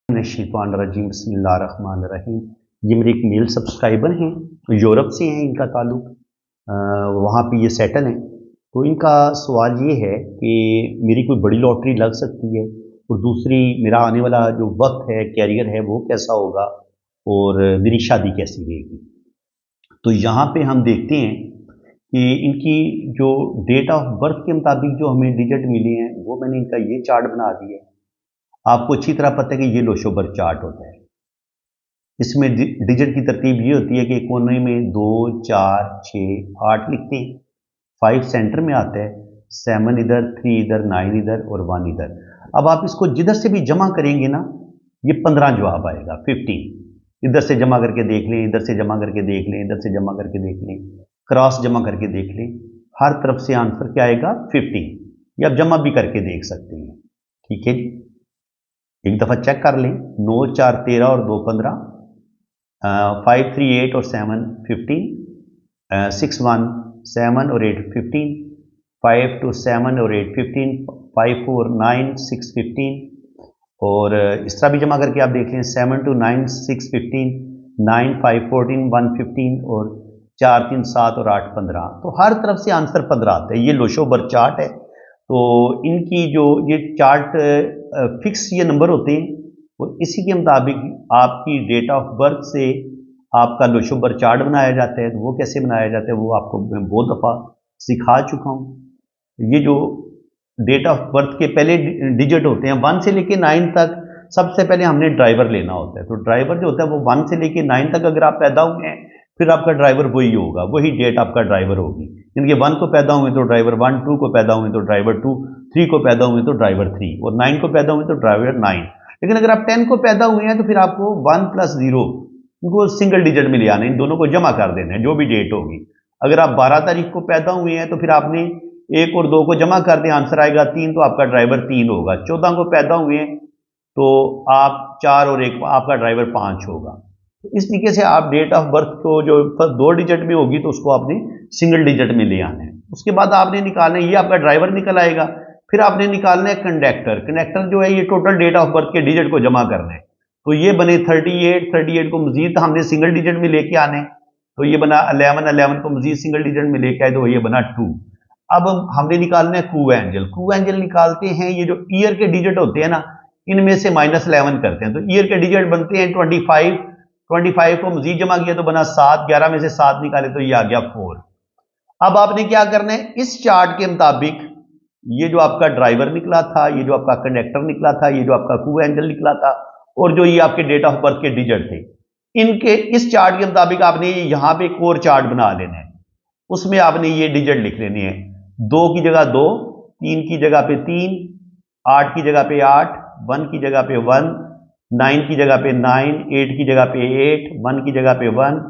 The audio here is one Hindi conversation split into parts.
रजीम बिस्मिल्लाहिर्रहमानिर्रहीम। ये मेरे एक मेल सब्सक्राइबर हैं, यूरोप से हैं, इनका ताल्लुक वहाँ पे ये सेटल हैं। तो इनका सवाल ये है कि मेरी कोई बड़ी लॉटरी लग सकती है, और दूसरी मेरा आने वाला जो वक्त है, कैरियर है, वो कैसा होगा, और मेरी शादी कैसी रहेगी। तो यहाँ पे हम देखते हैं कि इनकी जो डेट ऑफ बर्थ के मुताबिक जो हमें डिजिट मिले हैं, वो मैंने इनका ये चार्ट बना दिया है। आपको अच्छी तरह पता है कि ये लोशोबर चार्ट होता है। इसमें डिजिट की तरतीब ये होती है कि कोने में 2, 4, 6, 8 लिखते हैं, 5 सेंटर में आता है, 7 इधर, 3 इधर, 9 इधर और 1 इधर। अब आप इसको जिधर से भी जमा करेंगे ना, ये 15 जवाब आएगा, 15। इधर से जमा करके देख लें, इधर से जमा करके देख लें, इधर से जमा करके देख लें, क्रॉस जमा करके देख लें, हर तरफ से आंसर क्या आएगा? 15। ये आप जमा भी करके देख सकते हैं। ठीक है जी, एक दफ़ा चेक कर लें। 9, 4, 13 और 2, 15, 5, 3, 8 और 7, 15, 6, 1, 7 और 8, 15, 5, 2, 7 और 8, 15, 5, 4, 9, 6, 15, और इस तरह भी जमा करके आप देख लें, 7, 2, 9, 6, 15, 9, 5, 14, 1, 15 और 4, 3, 7 और 8, 15। तो हर तरफ से आंसर 15 आता है। ये लोशोबर चार्ट है। तो इनकी जो ये चार्ट फिक्स ये नंबर होते हैं, और इसी के मुताबिक आपकी डेट ऑफ बर्थ से आपका लोशोबर चार्ट बनाया जाता है। तो वो कैसे बनाया जाता है, वो आपको मैं बहुत दफ़ा सिखा चुका हूँ। ये जो डेट ऑफ बर्थ के पहले डिजिट होते हैं 1 से लेके 9 तक, सबसे पहले हमने ड्राइवर लेना होता है। तो ड्राइवर जो होता है वो 1 से लेके 9 तक अगर आप पैदा हुए हैं, फिर आपका ड्राइवर वही होगा, वही डेट आपका ड्राइवर होगी। यानी 1 को पैदा हुए तो ड्राइवर 1, 2 को पैदा हुए तो ड्राइवर 2, 3 को पैदा हुए तो ड्राइवर 3, और 9 को पैदा हुए तो ड्राइवर 9। लेकिन अगर आप 10 को पैदा हुए हैं तो फिर आपको 1 + 0 इनको सिंगल डिजिट में ले आना है, इन दोनों को जमा कर देना है, जो भी डेट होगी। अगर आप 12 तारीख को पैदा हुए हैं तो फिर आपने 1 और 2 को जमा कर दें, आंसर आएगा 3, तो आपका ड्राइवर 3 होगा। 14 को पैदा हुए हैं तो आप 4 और 1, आपका ड्राइवर 5 होगा। तो इस तरीके से आप डेट ऑफ बर्थ को जो 2 डिजिट में होगी तो उसको आपने सिंगल डिजिट में ले आना है। उसके बाद आपने निकालना है, ये आपका ड्राइवर निकल आएगा। फिर आपने निकालना है कंडक्टर। कंडक्टर जो है ये टोटल डेट ऑफ बर्थ के डिजिट को जमा करना है। तो ये बने 38, 38 को मजीद हमने सिंगल डिजिट में लेके आने, तो ये बना 11, 11 को मजीद सिंगल डिजिट में लेके आए तो ये बना 2। अब हमने निकालना है कू एंजल। कू एंजल निकालते हैं, ये जो ईयर के डिजिट होते हैं ना, इनमें से -11 करते हैं। तो ईयर के डिजिट बनते हैं 25, 25 को मजीद जमा किया तो बना 7, 11 में से 7 निकाले तो ये आ गया 4। अब आपने क्या करना है, इस चार्ट के मुताबिक ये जो आपका ड्राइवर निकला था, ये जो आपका कंडक्टर निकला था, ये जो आपका कू एंजल निकला था, और जो ये आपके डेट ऑफ बर्थ के डिजिट थे, इनके इस चार्ट के मुताबिक आपने यहां पे एक और चार्ट बना लेना है। उसमें आपने ये डिजिट लिख लेने हैं। 2 की जगह 2, 3 की जगह पे 3, 8 की जगह पे 8, 1 की जगह पे 1, 9 की जगह पे 9, 8 की जगह पे 8, 1 की जगह पे 1,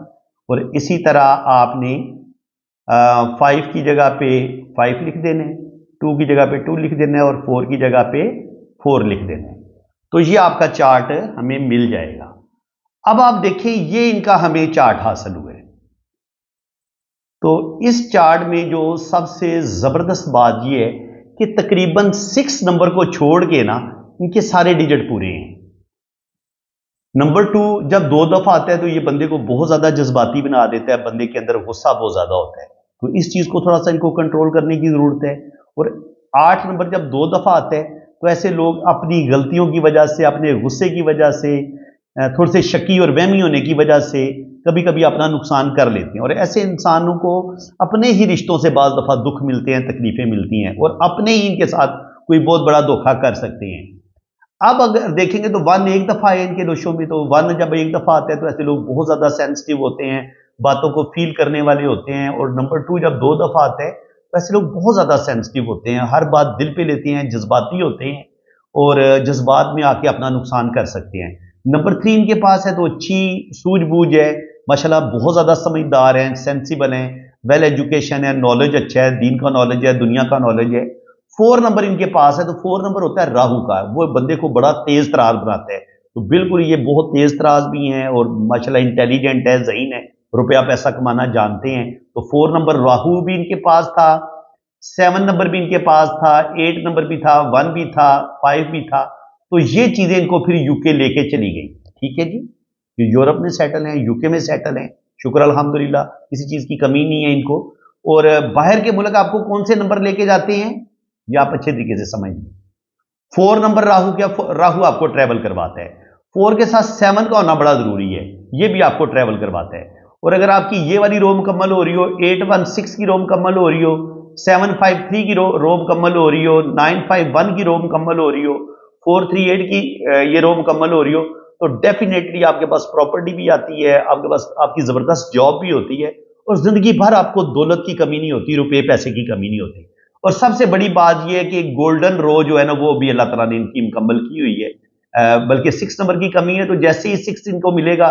और इसी तरह आपने 5 की जगह पे 5 लिख देना है, 2 की जगह पे 2 लिख देना है, और 4 की जगह पे 4 लिख देना है। तो ये आपका चार्ट हमें मिल जाएगा। अब आप देखें, ये इनका हमें चार्ट हासिल हुआ है। तो इस चार्ट में जो सबसे जबरदस्त बात यह है कि तकरीबन 6 नंबर को छोड़ के ना इनके सारे डिजिट पूरे हैं। नंबर 2 जब 2 दफा आता है तो ये बंदे को बहुत ज्यादा जज्बाती बना देता है, बंदे के अंदर गुस्सा बहुत ज्यादा होता है। तो इस चीज को थोड़ा सा इनको कंट्रोल करने की जरूरत है। और 8 नंबर जब 2 दफा आता है तो ऐसे लोग अपनी गलतियों की वजह से, अपने गुस्से की वजह से, थोड़े से शकी और वहमी होने की वजह से कभी कभी अपना नुकसान कर लेते हैं। और ऐसे इंसानों को अपने ही रिश्तों से बाज़ दफ़ा दुख मिलते हैं, तकलीफें मिलती हैं, और अपने ही इनके साथ कोई बहुत बड़ा धोखा कर सकते हैं। अब अगर देखेंगे तो 1 एक दफ़ा है इनके दोषों में, तो 1 जब एक दफ़ा आता है तो ऐसे लोग बहुत ज़्यादा सेंसिटिव होते हैं, बातों को फील करने वाले होते हैं। और नंबर 2 जब 2 दफ़ा आता है तो ऐसे लोग बहुत ज़्यादा सेंसिटिव होते हैं, हर बात दिल पे लेते हैं, जज्बाती होते हैं, और जज्बात में आके अपना नुकसान कर सकते हैं। नंबर 3 इनके पास है तो अच्छी सूझबूझ है, माशाल्लाह बहुत ज़्यादा समझदार हैं, सेंसिबल हैं, वेल एजुकेशन है, नॉलेज अच्छा है, दीन का नॉलेज है, दुनिया का नॉलेज है। 4 नंबर इनके पास है तो 4 नंबर होता है राहु का, वो बंदे को बड़ा तेज तरार बनाता है। तो बिल्कुल ये बहुत तेज तराज भी हैं, और माशाल्लाह इंटेलिजेंट है, ज़हीन है, रुपया पैसा कमाना जानते हैं। तो 4 नंबर राहु भी इनके पास था, 7 नंबर भी इनके पास था, 8 नंबर भी था, 1 भी था, 5 भी था। तो ये चीजें इनको फिर यूके लेके चली गई। ठीक है जी, ये यूरोप में सेटल हैं, यूके में सेटल हैं, शुक्र अल्हम्दुलिल्लाह, किसी चीज की कमी नहीं है इनको। और बाहर के मुल्क आपको कौन से नंबर लेके जाते हैं, ये आप अच्छे तरीके से समझ लें। 4 नंबर राहु, क्या राहु आपको ट्रेवल करवाता है, 4 के साथ 7 का होना बड़ा जरूरी है, ये भी आपको ट्रेवल करवाता है। और अगर आपकी ये वाली रो मुकम्मल हो रही हो, 816 की रो मुकम्मल हो रही हो, 753 की रो मुकम्मल हो रही हो, 951 की रो मुकम्मल हो रही हो, 438 की ये रो मुकम्मल हो रही हो, तो डेफिनेटली आपके पास प्रॉपर्टी भी आती है, आपके पास आपकी जबरदस्त जॉब भी होती है, और जिंदगी भर आपको दौलत की कमी नहीं होती, रुपए पैसे की कमी नहीं होती। और सबसे बड़ी बात यह है कि गोल्डन रो जो है ना, वो भी अल्लाह ताला ने इनकी मुकम्मल की हुई है। बल्कि 6 नंबर की कमी है, तो जैसे ही 6 इनको मिलेगा,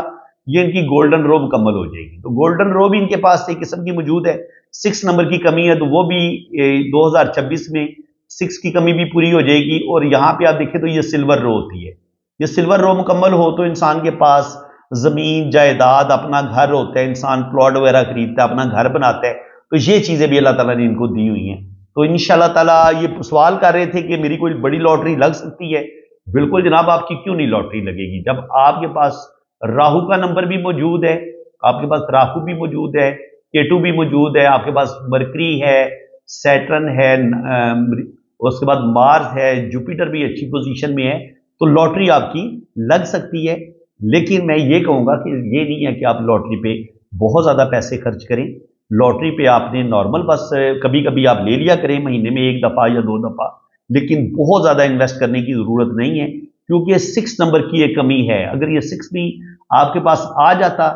ये इनकी गोल्डन रो मुकम्मल हो जाएगी। तो गोल्डन रो भी इनके पास एक किस्म की मौजूद है। 6 नंबर की कमी है, तो वो भी 2026 में 6 की कमी भी पूरी हो जाएगी। और यहाँ पे आप देखें तो ये सिल्वर रो होती है, ये सिल्वर रो मुकम्मल हो तो इंसान के पास जमीन जायदाद अपना घर होता है, इंसान प्लॉट वगैरह खरीदता है, अपना घर बनाता है। तो ये चीजें भी अल्लाह ताला ने इनको दी हुई हैं। तो इंशाल्लाह ताला ये सवाल कर रहे थे कि मेरी कोई बड़ी लॉटरी लग सकती है। बिल्कुल जनाब, आपकी क्यों नहीं लॉटरी लगेगी, जब आपके पास राहु का नंबर भी मौजूद है, आपके पास राहु भी मौजूद है, केतु भी मौजूद है, आपके पास मरकरी है, सैटर्न है, उसके बाद मार्स है, जुपिटर भी अच्छी पोजीशन में है, तो लॉटरी आपकी लग सकती है। लेकिन मैं ये कहूंगा कि ये नहीं है कि आप लॉटरी पे बहुत ज्यादा पैसे खर्च करें। लॉटरी पे आपने नॉर्मल बस कभी कभी आप ले लिया करें, महीने में 1 दफा या 2 दफा, लेकिन बहुत ज्यादा इन्वेस्ट करने की जरूरत नहीं है, क्योंकि 6 नंबर की एक कमी है। अगर ये 6 भी आपके पास आ जाता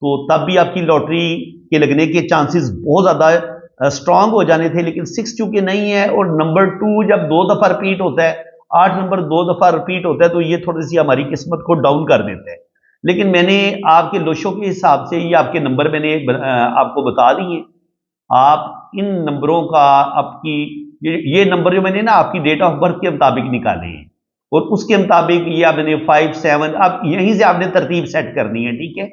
तो तब भी आपकी लॉटरी के लगने के चांसेस बहुत ज्यादा स्ट्रांग हो जाने थे, लेकिन 6 चूंकि नहीं है, और नंबर 2 जब 2 दफा रिपीट होता है, 8 नंबर 2 दफा रिपीट होता है, तो ये थोड़ी सी हमारी किस्मत को डाउन कर देता है। लेकिन मैंने आपके लोशों के हिसाब से ये आपके नंबर मैंने आपको बता दिए। आप इन नंबरों का आपकी ये नंबर जो मैंने ना आपकी डेट ऑफ बर्थ के मुताबिक निकाले हैं, और उसके मुताबिक ये आपने 5 7 आप यहीं से आपने तरतीब सेट करनी है। ठीक है,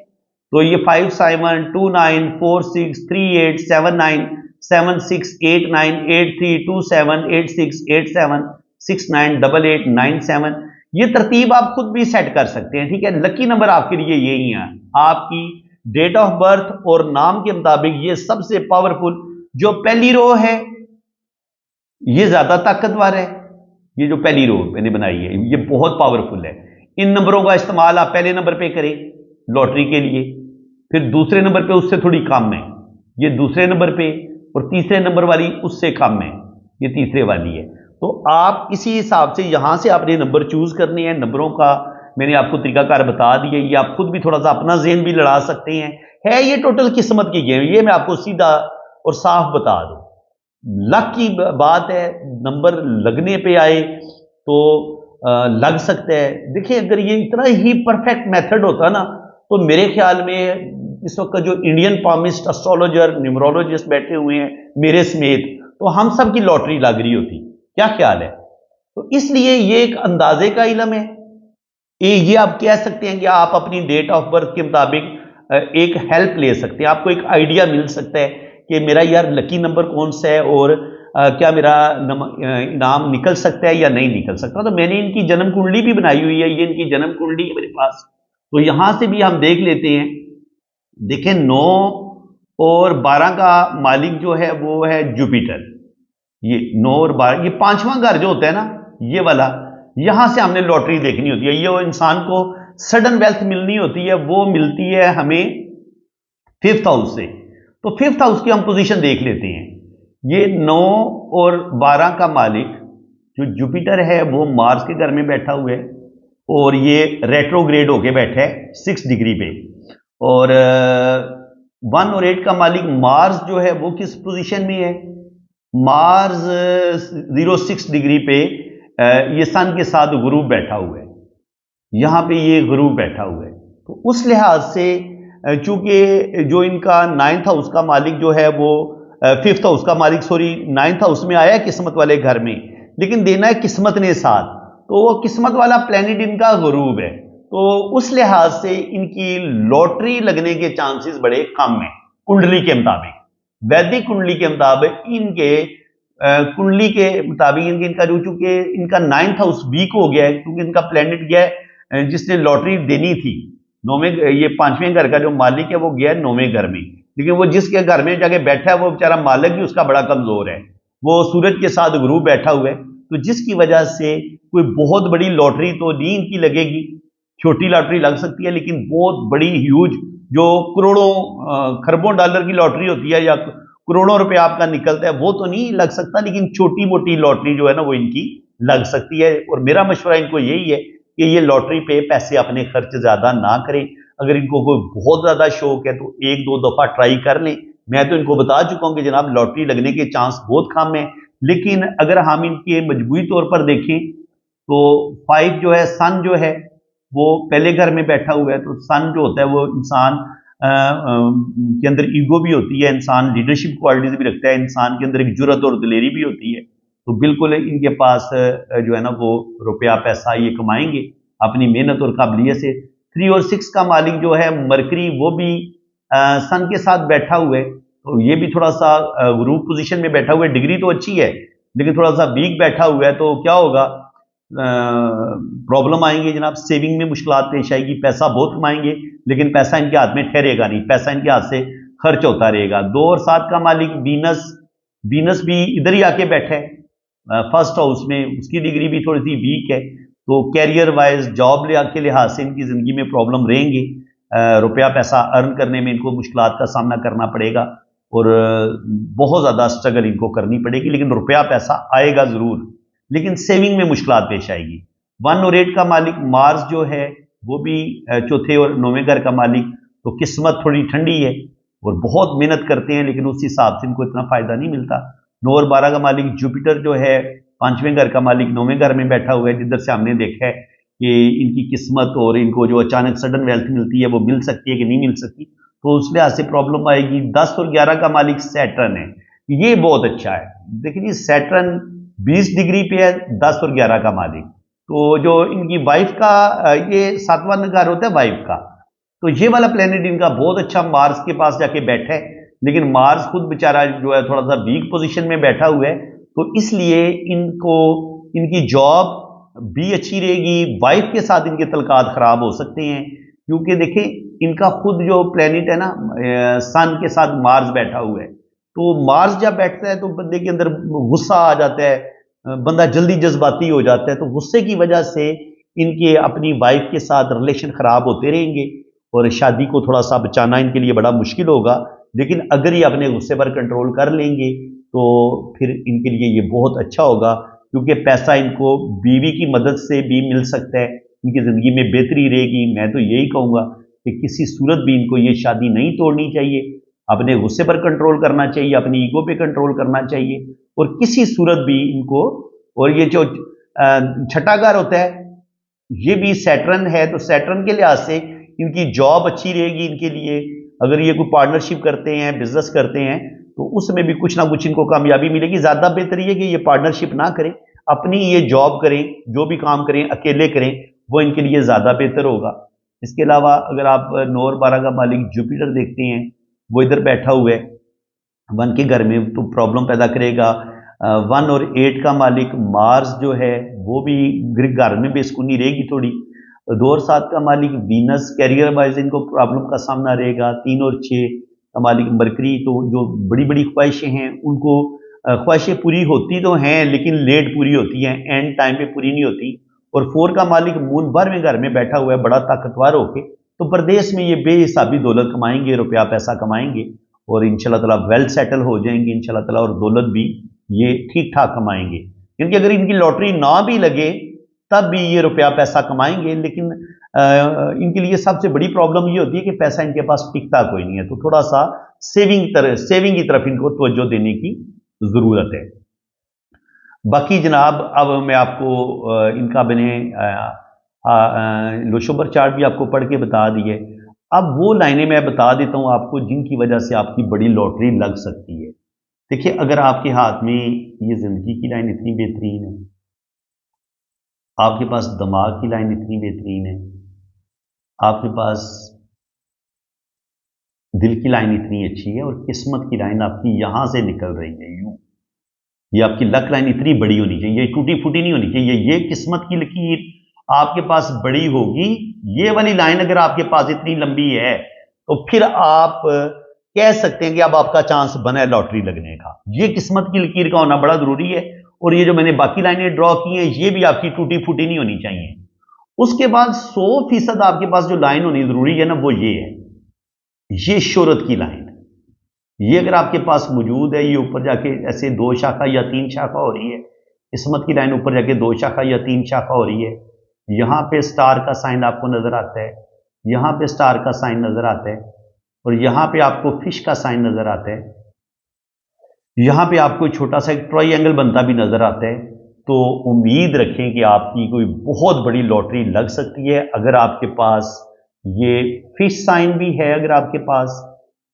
तो ये 5 7 2 9 4 6 3 8 7 9 7 6 8 9 8 3 2 7 8 6 8 7 6 9 8 8 9 7, ये तरतीब आप खुद भी सेट कर सकते हैं। ठीक है, लकी नंबर आपके लिए यही है, आपकी डेट ऑफ बर्थ और नाम के मुताबिक ये सबसे पावरफुल जो पहली रो है, ये ज्यादा ताकतवर है। ये जो पहली रो मैंने बनाई है, ये बहुत पावरफुल है। इन नंबरों का इस्तेमाल आप पहले नंबर पे करें लॉटरी के लिए, फिर दूसरे नंबर पे उससे थोड़ी कम है, ये दूसरे नंबर पे, और तीसरे नंबर वाली उससे कम है, ये तीसरे वाली है। तो आप इसी हिसाब से यहां से आपने नंबर चूज करने हैं। नंबरों का मैंने आपको तरीकाकार बता दिया, ये आप खुद भी थोड़ा सा अपना ज़हन भी लड़ा सकते हैं। है ये टोटल किस्मत की गेम, ये मैं आपको सीधा और साफ बता दूं। लक की बात है, नंबर लगने पे आए तो लग सकता है। देखिए, अगर ये इतना ही परफेक्ट मेथड होता ना, तो मेरे ख्याल में इस वक्त जो इंडियन पामिस्ट, एस्ट्रोलॉजर, न्यूमरोलॉजिस्ट बैठे हुए हैं मेरे समेत, तो हम सब की लॉटरी लग रही होती। क्या ख्याल है? तो इसलिए ये एक अंदाजे का इलम है। ये आप कह सकते हैं कि आप अपनी डेट ऑफ बर्थ के मुताबिक एक हेल्प ले सकते हैं, आपको एक आइडिया मिल सकता है कि मेरा यार लकी नंबर कौन सा है, और क्या मेरा इनाम निकल सकता है या नहीं निकल सकता। तो मैंने इनकी जन्म कुंडली भी बनाई हुई है, ये इनकी जन्म कुंडली है मेरे पास, तो यहां से भी हम देख लेते हैं। देखें, 9 और 12 का मालिक जो है वो है जुपिटर। ये 9 और 12, ये 5वां घर जो होता है ना, ये वाला, यहां से हमने लॉटरी देखनी होती है। ये इंसान को सडन वेल्थ मिलनी होती है, वो मिलती है हमें 5th हाउस से। तो 5th हाउस की हम पोजीशन देख लेते हैं। ये 9 और 12 का मालिक जो जुपिटर है वो मार्स के घर में बैठा हुआ है, और ये रेट्रोग्रेड होके बैठा है 6 डिग्री पे। और 1 और 8 का मालिक मार्स जो है वो किस पोजीशन में है? मार्स 06 डिग्री पे ये सन के साथ गुरु बैठा हुआ है, यहां पे ये गुरु बैठा हुआ है। तो उस लिहाज से चूंकि जो इनका 9th हाउस का मालिक जो है वो 5th हाउस का मालिक, सॉरी, 9th हाउस में आया है किस्मत वाले घर में, लेकिन देना है किस्मत ने साथ, तो वो किस्मत वाला प्लेनेट इनका गुरूब है। तो उस लिहाज से इनकी लॉटरी लगने के चांसेस बड़े कम हैं कुंडली के मुताबिक। वैदिक कुंडली के मुताबिक इनके कुंडली के मुताबिक इनका जो चूंकि इनका 9th हाउस वीक हो गया है, क्योंकि इनका प्लेनेट गया है जिसने लॉटरी देनी थी नौवें, ये 5वें घर का जो मालिक है वो गया है 9वें घर में, लेकिन वो जिसके घर में जाके बैठा है वो बेचारा मालिक भी उसका बड़ा कमजोर है, वो सूरज के साथ गुरु बैठा हुआ है, तो जिसकी वजह से कोई बहुत बड़ी लॉटरी तो नहीं इनकी लगेगी, छोटी लॉटरी लग सकती है, लेकिन बहुत बड़ी ह्यूज जो करोड़ों खरबों डॉलर की लॉटरी होती है या करोड़ों रुपए आपका निकलता है वो तो नहीं लग सकता, लेकिन छोटी मोटी लॉटरी जो है ना वो इनकी लग सकती है। और मेरा मशवरा इनको यही है कि ये लॉटरी पे पैसे अपने खर्च ज्यादा ना करें, अगर इनको कोई बहुत ज्यादा शौक है तो एक दो दफा ट्राई कर लें। मैं तो इनको बता चुका हूं कि जनाब लॉटरी लगने के चांस बहुत कम है, लेकिन अगर हम इनके मजबूरी तौर पर देखें तो 5 जो है सन जो है वो पहले घर में बैठा हुआ है, तो सन जो होता है वो इंसान के अंदर ईगो भी होती है, इंसान लीडरशिप क्वालिटीज भी रखता है, इंसान के अंदर एक जुर्रत और दिलेरी भी होती है, तो बिल्कुल इनके पास जो है ना वो रुपया पैसा ये कमाएंगे अपनी मेहनत और काबिलियत से। 3 और 6 का मालिक जो है मरकरी वो भी सन के साथ बैठा हुआ है, तो ये भी थोड़ा सा ग्रुप पोजीशन में बैठा हुआ है, डिग्री तो अच्छी है लेकिन थोड़ा सा वीक बैठा हुआ है, तो क्या होगा प्रॉब्लम आएंगे जनाब, सेविंग में मुश्किलात पेश आएगी, पैसा बहुत कमाएंगे लेकिन पैसा इनके हाथ में ठहरेगा नहीं, पैसा इनके हाथ से खर्च होता रहेगा। 2 और 7 का मालिक वीनस, वीनस भी इधर ही आके बैठा है फर्स्ट हाउस में, उसकी डिग्री भी थोड़ी सी वीक है, तो कैरियर वाइज जॉब के लिहाज से इनकी जिंदगी में प्रॉब्लम रहेंगे, रुपया पैसा अर्न करने में इनको मुश्किलात का सामना करना पड़ेगा और बहुत ज़्यादा स्ट्रगल इनको करनी पड़ेगी, लेकिन रुपया पैसा आएगा ज़रूर, लेकिन सेविंग में मुश्किलात पेश आएगी। 1 और 8 का मालिक मार्स जो है वो भी चौथे और 9वें घर का मालिक, तो किस्मत थोड़ी ठंडी है और बहुत मेहनत करते हैं लेकिन उस हिसाब से इनको इतना फायदा नहीं मिलता। 9 और 12 का मालिक जुपिटर जो है 5वें घर का मालिक 9वें घर में बैठा हुआ है, जिधर से हमने देखा है कि इनकी किस्मत और इनको जो अचानक सडन वेल्थ मिलती है वो मिल सकती है कि नहीं मिल सकती, तो उस लिहाज से प्रॉब्लम आएगी। 10 और 11 का मालिक सैटर्न है, ये बहुत अच्छा है, देखिए जी सैटर्न 20 डिग्री पे है 10 और 11 का मालिक, तो जो इनकी वाइफ का ये 7वां घर होता है वाइफ का, तो ये वाला प्लेनेट इनका बहुत अच्छा मार्स के पास जाके बैठा है, लेकिन मार्स खुद बेचारा जो है थोड़ा सा वीक पोजीशन में बैठा हुआ है, तो इसलिए इनको इनकी जॉब भी अच्छी रहेगी, वाइफ के साथ इनके तल्कात खराब हो सकते हैं, क्योंकि देखें इनका खुद जो प्लेनेट है ना सन के साथ मार्स बैठा हुआ है, तो मार्स जब बैठता है तो बंदे के अंदर गुस्सा आ जाता है, बंदा जल्दी जज्बाती हो जाता है, तो गुस्से की वजह से इनके अपनी वाइफ के साथ रिलेशन खराब होते रहेंगे और शादी को थोड़ा सा बचाना इनके लिए बड़ा मुश्किल होगा, लेकिन अगर ये अपने गुस्से पर कंट्रोल कर लेंगे तो फिर इनके लिए ये बहुत अच्छा होगा, क्योंकि पैसा इनको बीवी की मदद से भी मिल सकता है, इनकी ज़िंदगी में बेहतरी रहेगी। मैं तो यही कहूँगा कि किसी सूरत भी इनको ये शादी नहीं तोड़नी चाहिए, अपने गुस्से पर कंट्रोल करना चाहिए, अपनी ईगो पे कंट्रोल करना चाहिए, और किसी सूरत भी इनको, और ये जो छठा घर होता है ये भी सैटर्न है, तो सैटर्न के लिहाज से इनकी जॉब अच्छी रहेगी इनके लिए, अगर ये कोई पार्टनरशिप करते हैं बिजनेस करते हैं तो उसमें भी कुछ ना कुछ इनको कामयाबी मिलेगी। ज्यादा बेहतर ये कि ये पार्टनरशिप ना करें, अपनी ये जॉब करें, जो भी काम करें अकेले करें, वो इनके लिए ज्यादा बेहतर होगा। इसके अलावा अगर आप 9 और 12 का मालिक जुपिटर देखते हैं, वो इधर बैठा हुआ है 1 के घर में, तो प्रॉब्लम पैदा करेगा। 1 और 8 का मालिक मार्स जो है वो भी घर में बेसुकूनी रहेगी थोड़ी। 2 और 7 का मालिक वीनस, कैरियर वाइज इनको प्रॉब्लम का सामना रहेगा। 3 और 6 का मालिक मरकरी, तो जो बड़ी बड़ी ख्वाहिशें हैं उनको ख्वाहिशें पूरी होती तो हैं लेकिन लेट पूरी होती हैं, एंड टाइम पे पूरी नहीं होती। और 4 का मालिक मून 12वें घर में बैठा हुआ है बड़ा ताकतवर होके, तो प्रदेश में ये बेहिसाबी दौलत कमाएंगे, रुपया पैसा कमाएंगे और इंशाल्लाह ताला वेल सेटल हो जाएंगे इंशाल्लाह ताला, और दौलत भी ये ठीक ठाक कमाएंगे, क्योंकि अगर इनकी लॉटरी ना भी लगे तब भी ये रुपया पैसा कमाएंगे, लेकिन इनके लिए सबसे बड़ी प्रॉब्लम ये होती है कि पैसा इनके पास टिकता कोई नहीं है, तो थोड़ा सा सेविंग की तरफ इनको तवज्जो देने की जरूरत है। बाकी जनाब अब मैं आपको इनका बने लोशोबर चार्ट भी आपको पढ़ के बता दिए, अब वो लाइनें मैं बता देता हूं आपको जिनकी वजह से आपकी बड़ी लॉटरी लग सकती है। देखिए अगर आपके हाथ में ये जिंदगी की लाइन इतनी बेहतरीन है, आपके पास दिमाग की लाइन इतनी बेहतरीन है, आपके पास दिल की लाइन इतनी अच्छी है और किस्मत की लाइन आपकी यहां से निकल रही है यूं, ये आपकी लक लाइन इतनी बड़ी होनी चाहिए, ये टूटी फूटी नहीं होनी चाहिए। ये किस्मत की लकीर आपके पास बड़ी होगी। ये वाली लाइन अगर आपके पास इतनी लंबी है तो फिर आप कह सकते हैं कि अब आपका चांस बना है लॉटरी लगने का। ये किस्मत की लकीर का होना बड़ा जरूरी है। और ये जो मैंने बाकी लाइनें ड्रॉ की हैं, ये भी आपकी टूटी फूटी नहीं होनी चाहिए। उसके बाद 100% आपके पास जो लाइन होनी जरूरी है ना, वो ये है, ये शोहरत की लाइन। ये अगर आपके पास मौजूद है, ये ऊपर जाके ऐसे 2 शाखा या 3 शाखा हो रही है, किस्मत की लाइन ऊपर जाके 2 शाखा या 3 शाखा हो रही है। यहां पे स्टार का साइन आपको नजर आता है, यहां पे स्टार का साइन नजर आता है, और यहां पे आपको फिश का साइन नजर आता है। यहां पे आपको छोटा सा एक ट्रायंगल बनता भी नजर आता है। तो उम्मीद रखें कि आपकी कोई बहुत बड़ी लॉटरी लग सकती है अगर आपके पास ये फिश साइन भी है, अगर आपके पास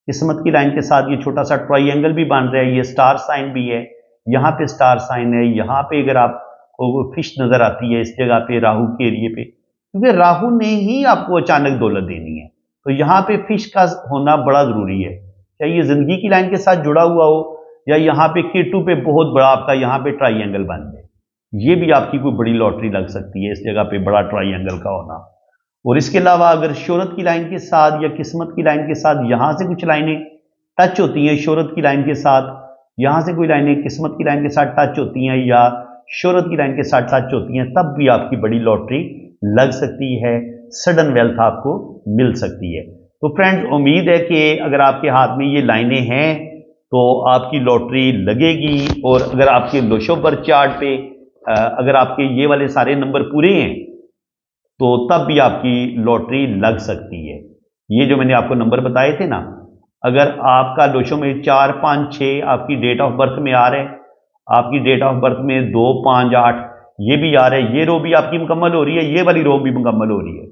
किस्मत की लाइन के साथ ये छोटा सा ट्रायंगल भी बन रहा है, ये स्टार साइन भी है, यहाँ पे स्टार साइन है, यहाँ पे अगर आपको फिश नजर आती है इस जगह पे राहु के एरिए पे, क्योंकि राहु ने ही आपको अचानक दौलत देनी है, तो यहाँ पे फिश का होना बड़ा जरूरी है। चाहे ये जिंदगी की लाइन के साथ जुड़ा हुआ हो या यहाँ पे केटू पे बहुत बड़ा आपका यहाँ पे ट्राइंगल बन जाए, ये भी आपकी कोई बड़ी लॉटरी लग सकती है, इस जगह पे बड़ा ट्राइंगल का होना। और इसके अलावा अगर शोहरत की लाइन के साथ या किस्मत की लाइन के साथ यहाँ से कुछ लाइनें टच होती हैं, शोहरत की लाइन के साथ यहाँ से कोई लाइनें किस्मत की लाइन के साथ टच होती हैं या शोहरत की लाइन के साथ टच होती हैं, तब भी आपकी बड़ी लॉटरी लग सकती है, सडन वेल्थ आपको मिल सकती है। तो फ्रेंड्स, उम्मीद है कि अगर आपके हाथ में ये लाइनें हैं तो आपकी लॉटरी लगेगी। और अगर आपके लोशो बर्थ चार्ट पे अगर आपके ये वाले सारे नंबर पूरे हैं तो तब भी आपकी लॉटरी लग सकती है। ये जो मैंने आपको नंबर बताए थे ना, अगर आपका लोशो में 4, 5, 6 आपकी डेट ऑफ बर्थ में आ रहे हैं, आपकी डेट ऑफ बर्थ में 2, 5, 8 ये भी आ रहे हैं, ये रो भी आपकी मुकम्मल हो रही है, ये वाली रो भी मुकम्मल हो रही है।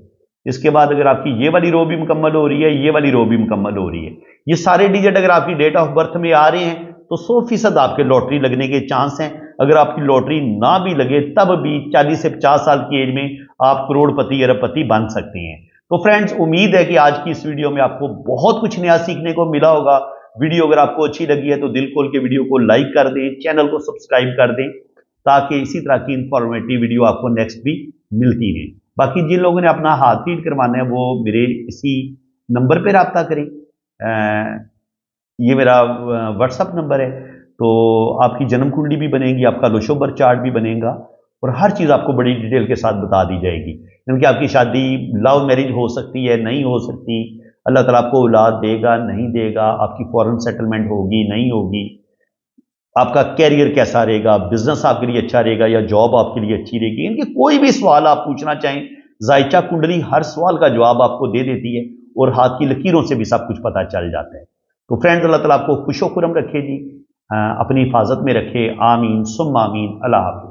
इसके बाद अगर आपकी ये वाली रो भी मुकम्मल हो रही है, ये वाली रो भी मुकम्मल हो रही है, ये सारे डिजिट अगर आपकी डेट ऑफ बर्थ में आ रहे हैं तो 100% आपके लॉटरी लगने के चांस हैं। अगर आपकी लॉटरी ना भी लगे तब भी 40 से 50 साल की एज में आप करोड़पति अरबपति बन सकते हैं। तो फ्रेंड्स, उम्मीद है कि आज की इस वीडियो में आपको बहुत कुछ नया सीखने को मिला होगा। वीडियो अगर आपको अच्छी लगी है तो दिल खोल के वीडियो को लाइक कर दें, चैनल को सब्सक्राइब कर दें, ताकि इसी तरह की इंफॉर्मेटिव वीडियो आपको नेक्स्ट भी मिलती रहे। बाकी जिन लोगों ने अपना हाथ फीड करवाना है वो मेरे इसी नंबर पर रब्ता करें। ये मेरा व्हाट्सअप नंबर है, तो आपकी जन्म कुंडली भी बनेगी, आपका लोशो बर्थ चार्ट भी बनेगा और हर चीज़ आपको बड़ी डिटेल के साथ बता दी जाएगी। क्योंकि आपकी शादी लव मैरिज हो सकती है, नहीं हो सकती, अल्लाह ताला आपको औलाद देगा, नहीं देगा, आपकी फॉरेन सेटलमेंट होगी, नहीं होगी, आपका कैरियर कैसा रहेगा, बिजनेस आपके लिए अच्छा रहेगा या जॉब आपके लिए अच्छी रहेगी, इनके कोई भी सवाल आप पूछना चाहें, जायचा कुंडली हर सवाल का जवाब आपको दे देती है और हाथ की लकीरों से भी सब कुछ पता चल जाता है। तो फ्रेंड्स, अल्लाह ताला आपको खुशो खुरम रखे जी, अपनी हिफाजत में रखे। आमीन सुम्मा आमीन। अल्लाह हाफ़िज़।